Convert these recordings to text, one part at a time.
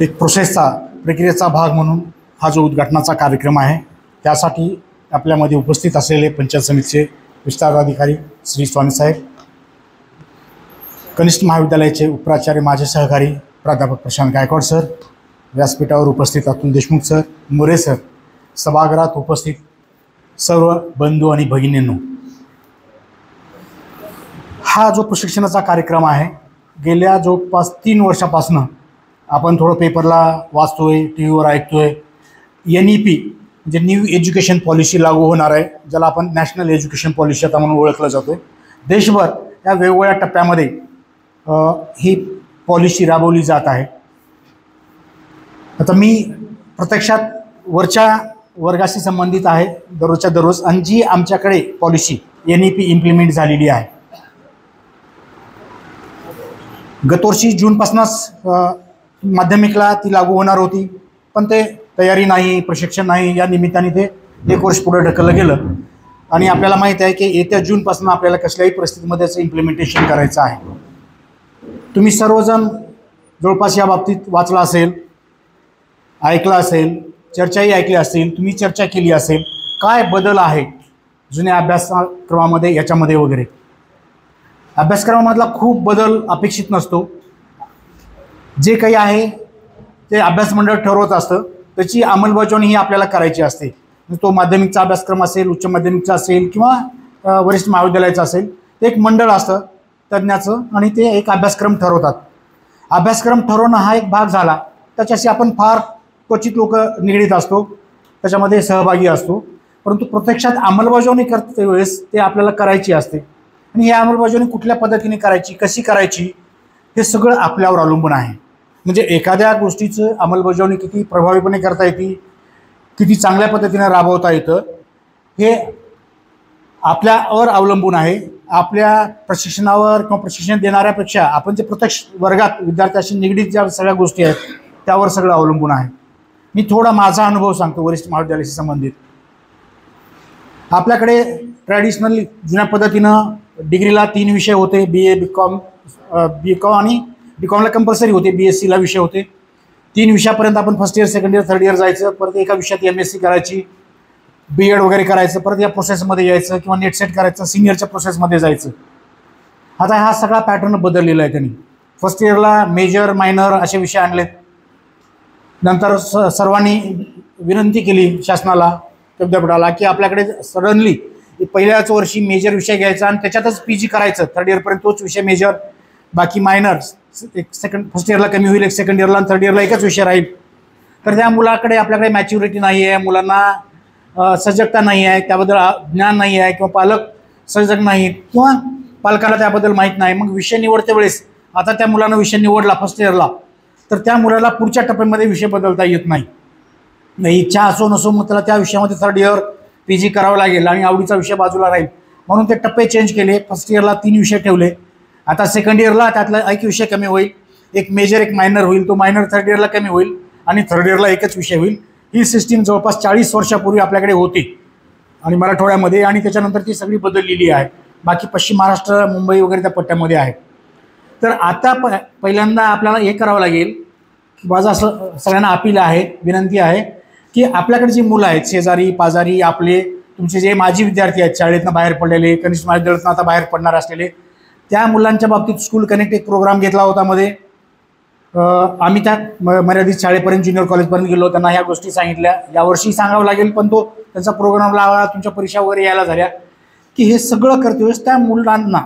एक प्रक्रियेचा भाग म्हणून हा जो उद्घाटनाचा कार्यक्रम आहे त्यासाठी आपल्यामध्ये उपस्थित असलेले पंचायत समितीचे विस्तार अधिकारी श्री स्वामीसाहेब, कनिष्ठ महाविद्यालयाचे उपप्राचार्य माझे सहकारी प्राध्यापक प्रशांत गायकवाड सर, व्यासपीठावर उपस्थित अतुल देशमुख सर, मोरे सर, सभागृहात उपस्थित सर्व बंधू आणि भगिनींनो, हा जो प्रशिक्षणाचा कार्यक्रम आहे गेल्या जवळपास 3 वर्षापासून आपण थोडं पेपरला वाचतोय, टी व्हीवर ऐकतोय, NEP म्हणजे न्यू एज्युकेशन पॉलिसी लागू होणार आहे, ज्याला आपण नॅशनल एज्युकेशन पॉलिसी आता म्हणून ओळखलं जातो. देशभर या वेगवेगळ्या टप्प्यामध्ये ही पॉलिसी राबवली जात आहे. आता मी प्रत्यक्षात वरच्या वर्गाशी संबंधित आहे दररोजच्या दररोज, आणि जी आमच्याकडे पॉलिसी NEP इम्प्लिमेंट झालेली आहे. गतवर्षी जूनपासूनच माध्यमिकला ती लागू होणार होती, पण ते तयारी नाही, प्रशिक्षण नाही, या निमित्ताने ते 1 वर्ष पुढे ढकललं गेलं. आणि आपल्याला माहीत आहे की येत्या जूनपासून आपल्याला कसल्याही परिस्थितीमध्ये याचं इम्प्लिमेंटेशन करायचं आहे. तुम्ही सर्वजण जवळपास या बाबतीत वाचलं असेल, ऐकलं असेल, चर्चाही ऐकली असतील, तुम्ही चर्चा केली असेल काय बदल आहे जुन्या अभ्यासक्रमामध्ये याच्यामध्ये वगैरे. अभ्यासक्रमामधला खूप बदल अपेक्षित नसतो. जे काही आहे ते अभ्यास मंडळ ठरवत असतं, त्याची अंमलबजावणी ही आपल्याला करायची असते. तो माध्यमिकचा अभ्यासक्रम असेल, उच्च माध्यमिकचा असेल किंवा वरिष्ठ महाविद्यालयाचा असेल, ते एक मंडळ असतं तज्ज्ञाचं आणि ते एक अभ्यासक्रम ठरवतात. अभ्यासक्रम ठरवणं हा एक भाग झाला, त्याच्याशी आपण फार क्वचित लोक निगडीत असतो, त्याच्यामध्ये सहभागी असतो. परंतु प्रत्यक्षात अंमलबजावणी करते वेळेस ते आपल्याला करायची असते. आणि ही अंमलबजावणी कुठल्या पद्धतीने करायची, कशी करायची, हे सगळं आपल्यावर अवलंबून आहे. म्हणजे एखाद्या गोष्टीचं अंमलबजावणी किती प्रभावीपणे करता येते, किती चांगल्या पद्धतीने राबवता येतं, हे आपल्यावर अवलंबून आहे. आपल्या प्रशिक्षणावर किंवा प्रशिक्षण देणाऱ्यापेक्षा आपण जे प्रत्यक्ष वर्गात विद्यार्थ्याशी निगडीत ज्या सगळ्या गोष्टी आहेत त्यावर सगळं अवलंबून आहे. मी थोडा माझा अनुभव सांगतो वरिष्ठ महाविद्यालयाशी संबंधित. आपल्याकडे ट्रॅडिशनली जुन्या पद्धतीनं डिग्रीला 3 विषय होते, BA, BCom आणि BComला कंपल्सरी होते, BScला विषय होते. 3 विषयापर्यंत आपण first year, second year, third year जायचं, परत एका विषयात MSc करायची, B.Ed वगैरे करायचं, परत या प्रोसेसमध्ये यायचं किंवा नेट सेट करायचं, सिनियरच्या प्रोसेसमध्ये जायचं. आता हा सगळा पॅटर्न बदललेला आहे त्यांनी. फर्स्ट इयरला मेजर, मायनर असे विषय आणलेत. नंतर सर्वांनी विनंती केली शासनाला, विद्यापीठाला, की आपल्याकडे सडनली पहिल्याच वर्षी मेजर विषय घ्यायचा आणि त्याच्यातच PG करायचं, थर्ड इयरपर्यंत तोच विषय मेजर, बाकी मायनर. एक फर्स्ट इयरला कमी होईल, एक सेकंड इयरला आणि थर्ड इयरला एकच विषय राहील. तर त्या मुलाकडे आपल्याकडे मॅच्युरिटी नाही आहे, मुलांना सजगता नाही आहे, त्याबद्दल ज्ञान नाही आहे, किंवा पालक सजग नाहीत किंवा पालकाला त्याबद्दल माहीत नाही. मग विषय निवडते वेळेस आता त्या मुलानं विषय निवडला फर्स्ट इयरला, तर त्या मुलाला पुढच्या टप्प्यामध्ये विषय बदलता येत नाही. इच्छा असो नसो मग त्याला त्या विषयामध्ये थर्ड इयर PG करावं लागेल आणि आवडीचा विषय बाजूला राहील. म्हणून ते टप्पे चेंज केले. फर्स्ट इयरला 3 विषय ठेवले. आता सेकंड इयरला त्यातला एक विषय कमी होईल, एक मेजर एक मायनर होईल, तो मायनर थर्ड इयरला कमी होईल आणि थर्ड इयरला एकच विषय होईल. ही सिस्टीम जवळपास 40 वर्षापूर्वी आपल्याकडे होती आणि मराठवाड्यामध्ये, आणि त्याच्यानंतर ती सगळी बदललेली आहे. बाकी पश्चिम महाराष्ट्र, मुंबई वगैरे त्या पट्ट्यामध्ये आहे. तर आता पहिल्यांदा आपल्याला हे करावं लागेल, माझं असं सगळ्यांना अपील आहे, विनंती आहे, की आपल्याकडे जी मुलं आहेत, शेजारी पाजारी आपले, तुमचे जे माजी विद्यार्थी आहेत, शाळेतनं बाहेर पडलेले, कनिष्ठ महाविद्यालयातनं आता बाहेर पडणार असलेले, त्या मुलांच्या बाबतीत स्कूल कनेक्ट एक प्रोग्राम घेतला होता मध्ये. आम्ही त्यात मर्यादित शाळेपर्यंत, ज्युनियर कॉलेजपर्यंत गेलो, त्यांना ह्या गोष्टी सांगितल्या. यावर्षी सांगावं लागेल, पण तो त्यांचा प्रोग्राम लावा, तुमच्या परीक्षा वगैरे यायला झाल्या की हे सगळं करते वेळेस त्या मुलांना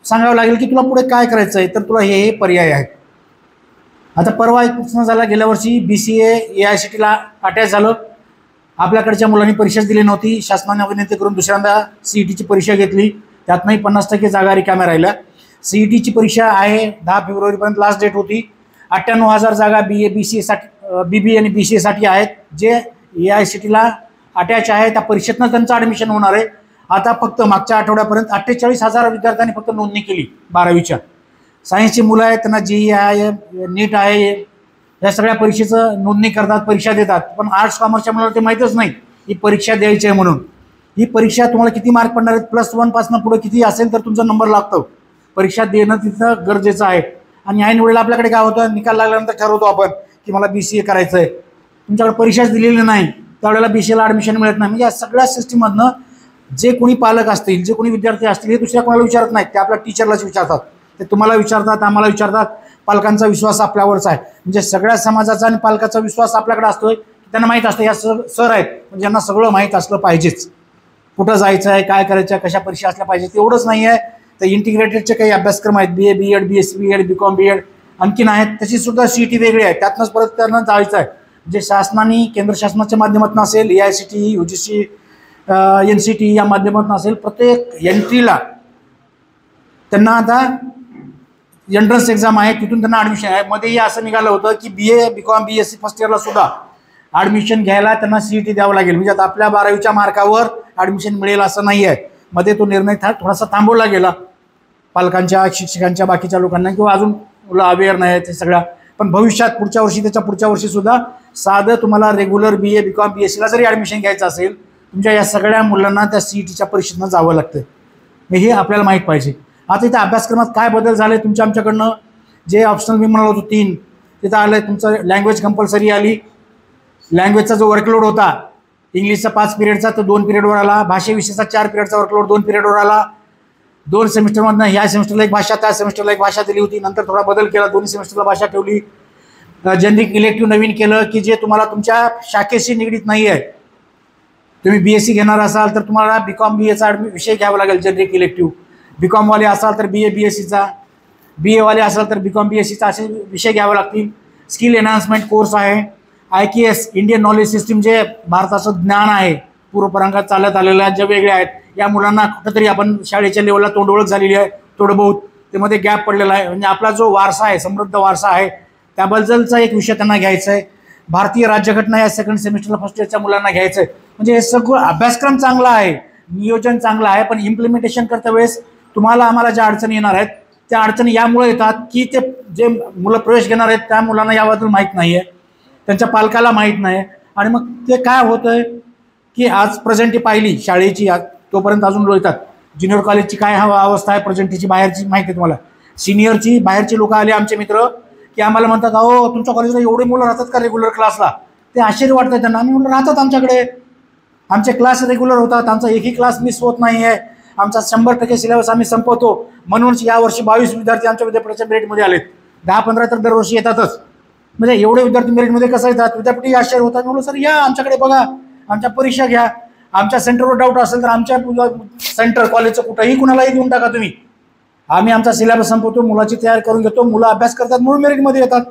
सांगावं लागेल की तुला पुढे काय करायचं आहे, तर तुला हे पर्याय आहेत. आता परवा एक प्रश्न झाला, गेल्या वर्षी BCA AICTEला अटॅच झालं. आपल्याकडच्या मुलांनी परीक्षाच दिली नव्हती. शासनाने विनंती करून दुसऱ्यांदा CETची परीक्षा घेतली, त्यातनंही 50% जागा रिकाम्या राहिल्या. CETची परीक्षा आहे 10 फेब्रुवारीपर्यंत लास्ट डेट होती. 98,000 जागा BBA आणि BCAसाठी आहेत, जे AICTEला अटॅच आहे. त्या परीक्षेतनं त्यांचं ॲडमिशन होणार आहे. आता फक्त मागच्या आठवड्यापर्यंत 48,000 विद्यार्थ्यांनी फक्त नोंदणी केली 12वीच्या. सायन्सची मुलं आहेत, त्यांना JEE आहे, नीट आहे, या सगळ्या परीक्षेचं नोंदणी करतात, परीक्षा देतात. पण आर्ट्स कॉमर्सच्या मुलाला ते माहीतच नाही ही परीक्षा द्यायची आहे म्हणून. ही परीक्षा तुम्हाला किती मार्क पडणार आहेत, +1 पासून पुढे किती असेल तर तुमचा नंबर लागतो. परीक्षा देणं तिथं गरजेचं आहे. आणि ऐन वेळेला आपल्याकडे काय होतं, निकाल लागल्यानंतर ठरवतो आपण की मला BCA करायचं आहे, तुमच्याकडे परीक्षाच दिलेली नाही, त्यावेळेला BCAला ॲडमिशन मिळत नाही. म्हणजे या सगळ्या सिस्टीममधनं जे कोणी पालक असतील, जे कोणी विद्यार्थी असतील, हे दुसऱ्या कोणाला विचारत नाहीत, ते आपल्या टीचरलाच विचारतात. ते तुम्हाला विचारतात, आम्हाला विचारतात. पालकांचा विश्वास आपल्यावरच आहे. म्हणजे सगळ्या समाजाचा आणि पालकाचा विश्वास आपल्याकडे असतोय. त्यांना माहीत असतं या सर आहेत म्हणजे ज्यांना सगळं माहीत असलं पाहिजेच. कुठं जायचं आहे, काय करायचं आहे, कशा परीक्षा असल्या पाहिजे, तेवढंच नाही आहे तर इंटिग्रेटेडचे काही अभ्यासक्रम आहेत, BA BEd BSc BEd BCom BEd आणखीन आहेत, त्याची सुद्धा CET वेगळी आहे. त्यातनंच परत त्यांना जायचं आहे. जे शासनाने केंद्र शासनाच्या माध्यमातून असेल, AICTE UGC NCTE या माध्यमातून असेल, प्रत्येक एंट्रीला त्यांना आता एंट्रन्स एक्झाम आहे, तिथून त्यांना ॲडमिशन आहे. मध्येही असं निघालं होतं की BA BCom BSc फर्स्ट इयरला सुद्धा ॲडमिशन घ्यायला त्यांना CET द्यावं लागेल. म्हणजे आता आपल्या 12वीच्या मार्कावर ॲडमिशन मिळेल असं नाही आहे. मध्ये तो निर्णय थोडासा थांबवला गेला पालकांच्या, शिक्षकांच्या, बाकीच्या लोकांना, किंवा अजून मुलं अवेअर नाही आहेत ते सगळ्या. पण भविष्यात पुढच्या वर्षी, त्याच्या पुढच्या वर्षी सुद्धा साधं तुम्हाला रेग्युलर BA BCom BScला जरी ॲडमिशन घ्यायचं असेल, तुमच्या या सगळ्या मुलांना त्या CETच्या परीक्षेतनं जावं लागतं. हे आपल्याला माहीत पाहिजे. आता इथं अभ्यासक्रमात काय बदल झाले आमच्याकडनं, जे ऑप्शनल मी म्हणालो होतो 3, तिथं आलं आहे. तुमचं लँग्वेज कंपल्सरी आली. लँग्वेजचा जो वर्कलोड होता इंग्लिशचा 5 पिरियडचा तो 2 पिरियडवर आला. भाषेविषयीचा 4 पिरियडचा वर्कलोड 2 पिरियडवर आला. 2 सेमिस्टरमधनं ह्या सेमिस्टरला एक भाषा, त्या सेमिस्टरला एक भाषा दिली होती. नंतर थोडा बदल केला, दोन्ही सेमिस्टरला भाषा ठेवली. जेनरिक इलेक्टिव्ह नवीन केलं की जे तुम्हाला तुमच्या शाखेशी निगडीत नाही आहे. तुम्ही BSc घेणार असाल तर तुम्हाला BCom BAचा विषय घ्यावा लागेल, जेनरिक इलेक्टिव्ह. BCom वाले असाल तर BA BScचा, BA वाले असाल तर BCom BScचा असे विषय घ्यावे लागतील. स्किल एनहान्समेंट कोर्स आहे. IKS इंडियन नॉलेज सिस्टीम, जे भारताचं ज्ञान आहे पूर्वपरांगात चालत आलेलं आहे, जे वेगळे आहेत. या मुलांना कुठंतरी आपण शाळेच्या लेवलला तोंडओळख झालेली आहे, थोडं बहुत त्यामध्ये गॅप पडलेला आहे. म्हणजे आपला जो वारसा आहे, समृद्ध वारसा आहे, त्याबद्दलचा एक विषय त्यांना घ्यायचा आहे. भारतीय राज्यघटना या सेकंड सेमिस्टरला फर्स्ट इयरच्या मुलांना घ्यायचं आहे. म्हणजे हे सगळं अभ्यासक्रम चांगला आहे, नियोजन चांगलं आहे, पण इम्प्लिमेंटेशन करता वेळेस तुम्हाला आम्हाला ज्या अडचणी येणार आहेत त्या अडचणी यामुळे येतात की ते जे मुलं प्रवेश घेणार आहेत त्या मुलांना याबद्दल माहीत नाही आहे, त्यांच्या पालकाला माहीत नाही. आणि मग ते काय होतं की आज प्रेझेंटी पाहिली शाळेची, तोपर्यंत अजून लोळतात. ज्युनियर कॉलेजची काय अवस्था आहे, प्रेझेंटीची बाहेरची माहिती आहे तुम्हाला. सिनियरची बाहेरचे लोक आले आमचे मित्र की आम्हाला म्हणतात, अहो तुमच्या कॉलेजला एवढे मुलं राहतात का रेग्युलर क्लासला? ते आश्चर्य वाटतं त्यांना. आम्ही म्हणलं राहतात आमच्याकडे, आमचे क्लास रेग्युलर होतात, आमचा एकही क्लास मिस होत नाही आहे, आमचा 100% सिलेबस आम्ही संपवतो. म्हणूनच यावर्षी 22 विद्यार्थी आमच्या विद्यापीठाच्या मेरिटमध्ये आलेत. 10-15 तर दरवर्षी येतातच. म्हणजे एवढे विद्यार्थी मेरिटमध्ये कसं येतात? विद्यापीठी आश्चर्य होतात. म्हणून सर या आमच्याकडे बघा, आमच्या परीक्षा घ्या, आमच्या सेंटरवर डाऊट असेल तर आमच्या सेंटर कॉलेजचं कुठंही कुणालाही देऊन टाका तुम्ही, आम्ही आमचा सिलेबस संपवतो, मुलाची तयार करून घेतो, मुलं अभ्यास करतात म्हणून मेरिटमध्ये येतात.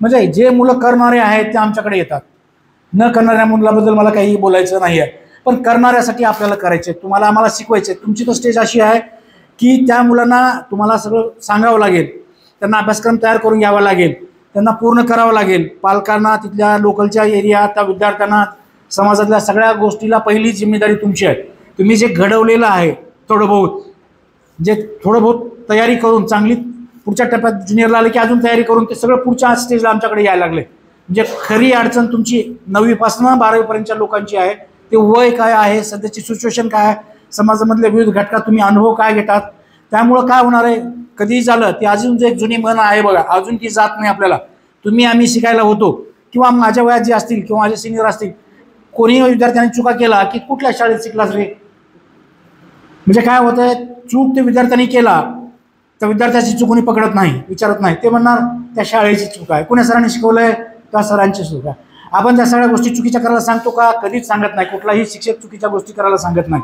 म्हणजे जे मुलं करणारे आहेत ते आमच्याकडे येतात. न करणाऱ्या मुलाबद्दल मला काही बोलायचं नाही आहे, पण करणाऱ्यासाठी आपल्याला करायचे, तुम्हाला आम्हाला शिकवायचे. तुमची तर स्टेज अशी आहे की त्या मुलांना तुम्हाला सगळं सांगावं लागेल, त्यांना अभ्यासक्रम तयार करून घ्यावा लागेल, त्यांना पूर्ण करावं लागेल. पालकांना, तिथल्या लोकलच्या एरिया, त्या विद्यार्थ्यांना, समाजातल्या सगळ्या गोष्टीला पहिली जिम्मेदारी तुमची आहे. तुम्ही जे घडवलेलं आहे थोडं बहुत तयारी करून चांगली, पुढच्या टप्प्यात ज्युनियरला आले की अजून तयारी करून ते सगळं पुढच्या स्टेजला आमच्याकडे यायला लागले. म्हणजे खरी अडचण तुमची 9वीपासून 12वीपर्यंतच्या लोकांची आहे. ते वय काय आहे, सध्याची सिच्युएशन काय आहे, समाजामधल्या विविध घटकात तुम्ही अनुभव काय घेतात, त्यामुळं काय होणार आहे. कधीही झालं ती अजून जे एक जुनी म्हण आहे बघा, अजून ती जात नाही आपल्याला. आम्ही शिकायला होतो किंवा माझ्या वयात जे असतील किंवा माझे सिनियर असतील, कोणीही विद्यार्थ्यांनी चुका केला की कुठल्या शाळेत शिकलास रे, म्हणजे काय होतंय, चूक ते विद्यार्थ्यांनी केला तर विद्यार्थ्याची चूक कोणी पकडत नाही, विचारत नाही. ते म्हणणार त्या शाळेची चूक आहे, कोण्या सरांनी शिकवलंय, त्या सरांची चूक आहे. आपण त्या सगळ्या गोष्टी चुकीच्या करायला सांगतो का? कधीच सांगत नाही. कुठलाही शिक्षक चुकीच्या गोष्टी करायला सांगत नाही.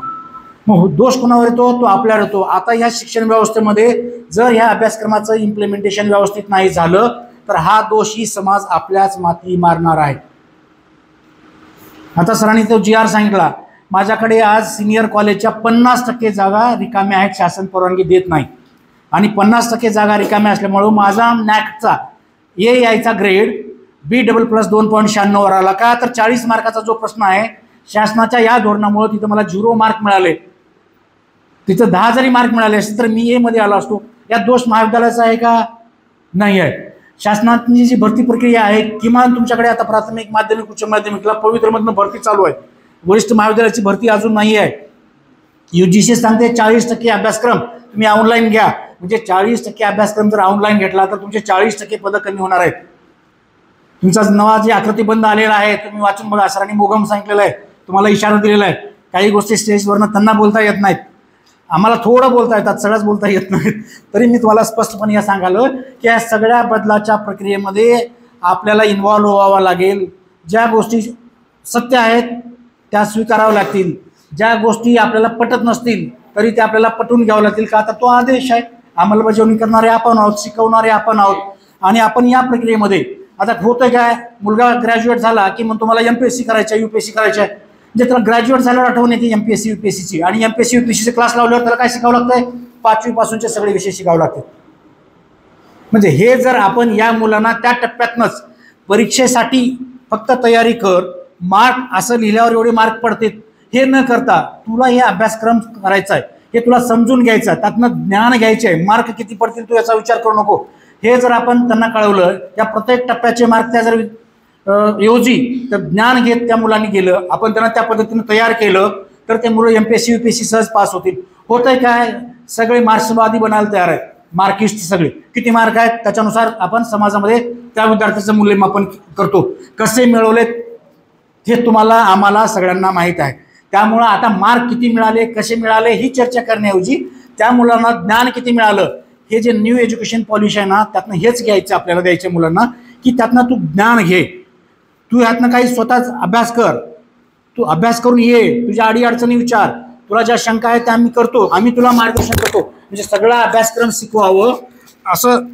मग दोष कोणावर येतो? तो आपल्यावर येतो. आता ह्या शिक्षण व्यवस्थेमध्ये जर ह्या अभ्यासक्रमाचं इम्प्लिमेंटेशन व्यवस्थित नाही झालं तर हा दोषी समाज आपल्याच माती मारणार आहे. आता सरांनी तो GR सांगितला, माझ्याकडे आज सिनियर कॉलेजच्या 50% जागा रिकाम्या आहेत, शासन परवानगी देत नाही. आणि 50% जागा रिकाम्या असल्यामुळं माझा नॅकचा यायचा ग्रेड B++ 2.96 वर आला का? तर 40 मार्काचा जो प्रश्न आहे शासनाच्या या धोरणामुळे तिथं मला 0 मार्क मिळाले. तिथं 10 जरी मार्क मिळाले असते तर मी A मध्ये आलो असतो. यात दोष महाविद्यालयाचा आहे का? नाही आहे. शासनाची जी भरती प्रक्रिया आहे, किमान तुमच्याकडे आता प्राथमिक, माध्यमिक, उच्च माध्यमिकला पवित्रमधनं भरती चालू आहे. वरिष्ठ महाविद्यालयाची भरती अजून नाही आहे. UGC सांगते 40% अभ्यासक्रम तुम्ही ऑनलाईन घ्या. म्हणजे 40% अभ्यासक्रम जर ऑनलाईन घेतला तर तुमचे 40% पदं कमी होणार आहेत. तुमचा नवा जे आकृतीबंध आलेला आहे तुम्ही वाचून बघा. सरांनी मोगम सांगितलेलं आहे, तुम्हाला इशारा दिलेला आहे. काही गोष्टी स्टेजवरनं त्यांना बोलता येत नाहीत, आम्हाला थोडं बोलता येतात, सगळ्याच बोलता येत नाहीत. तरी मी तुम्हाला स्पष्टपणे या सांगालो की या सगळ्या बदलाच्या प्रक्रियेमध्ये आपल्याला इन्व्हॉल्व्ह व्हावं लागेल. ज्या गोष्टी सत्य आहेत त्या स्वीकाराव्या लागतील, ज्या गोष्टी आपल्याला पटत नसतील तरी त्या आपल्याला पटवून घ्यावं लागतील. का तर तो आदेश आहे, अंमलबजावणी करणारे आपण आहोत, शिकवणारे आपण आहोत. आणि आपण या प्रक्रियेमध्ये आता होतं काय, मुलगा ग्रॅज्युएट झाला की मग तुम्हाला MPSC करायचं आहे, UPSC करायचं आहे. म्हणजे त्याला ग्रॅज्युएट झाल्यावर आठवण येते MPSC UPSCची, आणि MPSC UPSCचे क्लास लावल्यावर त्याला काय शिकावं लागतंय, 5वी पासूनचे सगळे विषय शिकावे लागतात. म्हणजे हे जर आपण या मुलांना त्या टप्प्यातनंच परीक्षेसाठी फक्त तयारी कर, मार्क असं लिहिल्यावर एवढे मार्क पडतील हे न करता तुला हे अभ्यासक्रम करायचा आहे, हे तुला समजून घ्यायचं आहे, त्यातनं ज्ञान घ्यायचे आहे, मार्क किती पडतील तू याचा विचार करू नको. हे जर आपण त्यांना कळवलं, या प्रत्येक टप्प्याचे मार्क त्या जर योजी तर ज्ञान घेत त्या मुलांनी गेलं, आपण त्यांना त्या पद्धतीने तयार केलं तर ते मुलं MPSC UPSC सहज पास होतील. होतंय काय, सगळे मार्क्सवादी बनायला तयार आहेत, मार्किस्ट सगळे. किती मार्क आहेत त्याच्यानुसार आपण समाजामध्ये त्या विद्यार्थ्याचं मूल्यमापन करतो. कसे मिळवलेत हे तुम्हाला आम्हाला सगळ्यांना माहीत आहे. त्यामुळं आता मार्क किती मिळाले, कसे मिळाले ही चर्चा करण्याऐवजी त्या मुलांना ज्ञान किती मिळालं, हे जे न्यू एज्युकेशन पॉलिसी आहे ना त्यातनं हेच घ्यायचं आपल्याला, द्यायचं मुलांना की त्यातनं तू ज्ञान घे, तू ह्यातनं काही स्वतःच अभ्यास कर, तू अभ्यास करून ये, तुझ्या अडीअडचणी विचार, तुला ज्या शंका आहेत त्या आम्ही करतो, आम्ही तुला मार्गदर्शन करतो. म्हणजे सगळा अभ्यासक्रम शिकवावं असं